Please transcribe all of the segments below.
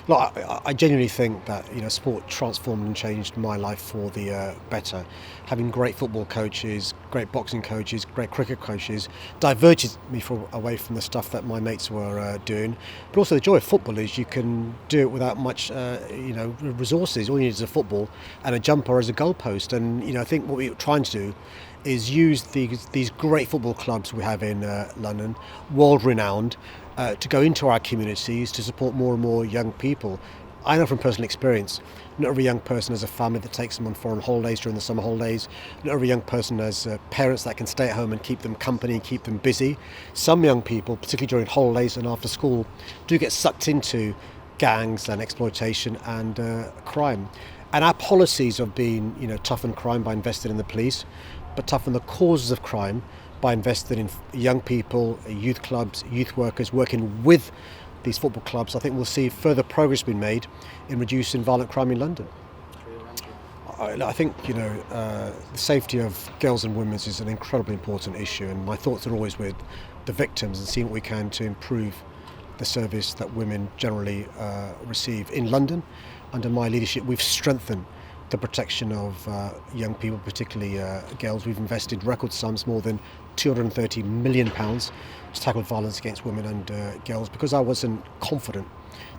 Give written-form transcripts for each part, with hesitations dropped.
Look, I genuinely think that sport transformed and changed my life for the better. Having great football coaches, great boxing coaches, great cricket coaches diverted me away from the stuff that my mates were doing. But also the joy of football is you can do it without much resources. All you need is a football and a jumper as a goalpost. And I think what we're trying to do is use these great football clubs we have in London, world renowned, to go into our communities to support more and more young people. I know from personal experience, not every young person has a family that takes them on foreign holidays during the summer holidays. Not every young person has parents that can stay at home and keep them company and keep them busy. Some young people, particularly during holidays and after school, do get sucked into gangs and exploitation and crime. And our policies have been, toughen crime by investing in the police, but toughen the causes of crime by investing in young people, youth clubs, youth workers, working with these football clubs. I think we'll see further progress being made in reducing violent crime in London. I think, the safety of girls and women is an incredibly important issue, and my thoughts are always with the victims and seeing what we can to improve the service that women generally receive. In London, under my leadership, we've strengthened the protection of young people, particularly girls. We've invested record sums, more than £230 million, to tackle violence against women and girls. Because I wasn't confident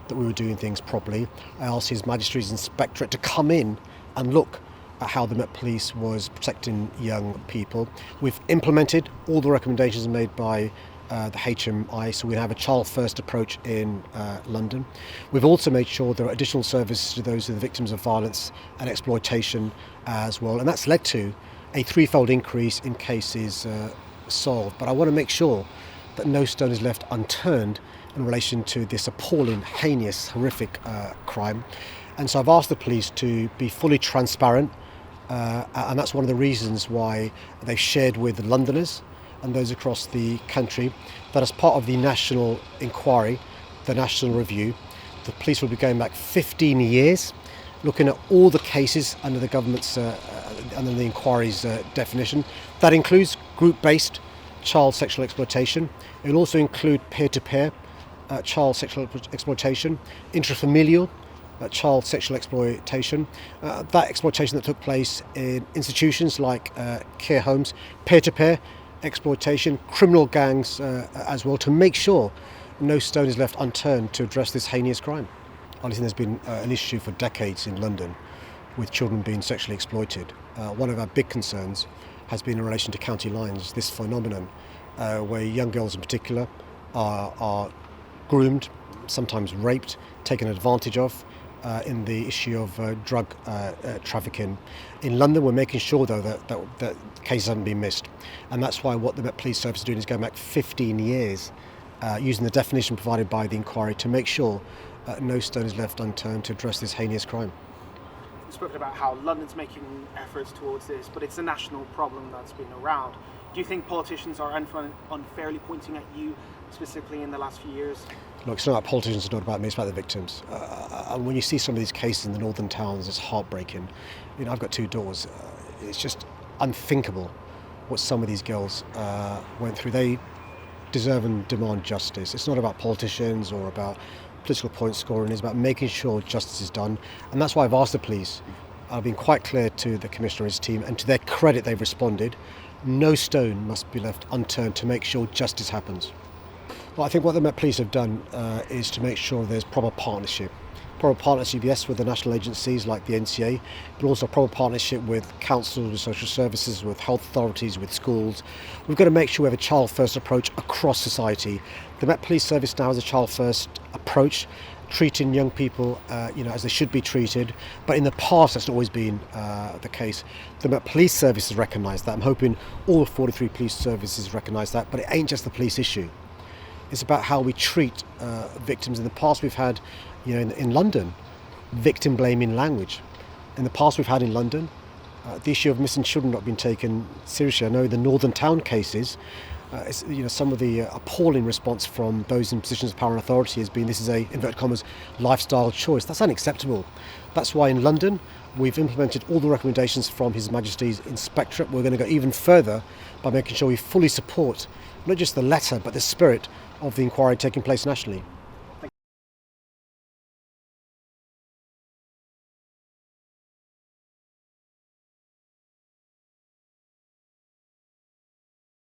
that we were doing things properly, I asked His Majesty's Inspectorate to come in and look at how the Met Police was protecting young people. We've implemented all the recommendations made by the HMI, so we have a child-first approach in London. We've also made sure there are additional services to those who are the victims of violence and exploitation as well, and that's led to a threefold increase in cases solved. But I want to make sure that no stone is left unturned in relation to this appalling, heinous, horrific crime. And so I've asked the police to be fully transparent, and that's one of the reasons why they've shared with Londoners and those across the country that as part of the national inquiry, the national review, the police will be going back 15 years, looking at all the cases under the government's, under the inquiry's definition. That includes group-based child sexual exploitation. It will also include peer-to-peer child sexual exploitation, intrafamilial child sexual exploitation, that exploitation that took place in institutions like care homes, peer-to-peer exploitation, criminal gangs as well, to make sure no stone is left unturned to address this heinous crime. I think there's been an issue for decades in London with children being sexually exploited. One of our big concerns has been in relation to county lines, this phenomenon where young girls in particular are groomed, sometimes raped, taken advantage of, in the issue of drug trafficking. In London, we're making sure, though, that cases haven't been missed. And that's why what the Met Police Service is doing is going back 15 years, using the definition provided by the inquiry to make sure no stone is left unturned to address this heinous crime. You've spoken about how London's making efforts towards this, but it's a national problem that's been around. Do you think politicians are unfairly pointing at you specifically in the last few years? Look, it's not about politicians, it's not about me, it's about the victims. And when you see some of these cases in the northern towns, it's heartbreaking. I've got two daughters. It's just unthinkable what some of these girls went through. They deserve and demand justice. It's not about politicians or about political point scoring, it's about making sure justice is done. And that's why I've asked the police. I've been quite clear to the Commissioner and his team, and to their credit they've responded. No stone must be left unturned to make sure justice happens. Well, I think what the Met Police have done is to make sure there's proper partnership. Proper partnership, yes, with the national agencies like the NCA, but also proper partnership with councils, with social services, with health authorities, with schools. We've got to make sure we have a child-first approach across society. The Met Police Service now has a child-first approach, treating young people, as they should be treated. But in the past, that's not always been the case. The Met Police Service has recognised that. I'm hoping all 43 police services recognise that. But it ain't just the police issue. It's about how we treat victims. In the past, we've had, in London, victim blaming language. In the past, we've had in London the issue of missing children not being taken seriously. I know the Northern Town cases. Some of the appalling response from those in positions of power and authority has been this is a, inverted commas, lifestyle choice. That's unacceptable. That's why in London we've implemented all the recommendations from His Majesty's Inspectorate. We're going to go even further by making sure we fully support not just the letter but the spirit of the inquiry taking place nationally.